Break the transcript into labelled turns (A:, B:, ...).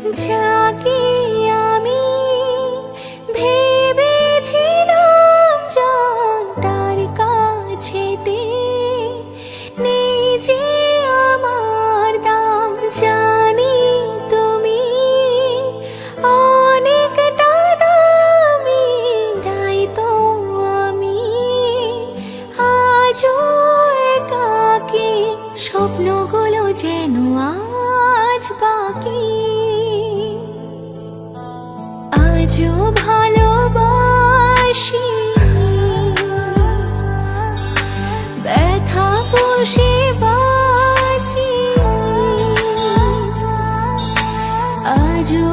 A: যাকে আমি ভেবেছিলাম জান, তার কাছেতে নেই যে আমার দাম। জানি তুমি অনেকটা দামি, তাই তো আমি আজও একাকী। স্বপ্নগুলো যেন আজ বাকি, আজও ভালোবাসি, ব্যথা পুষে বাঁচি, আজও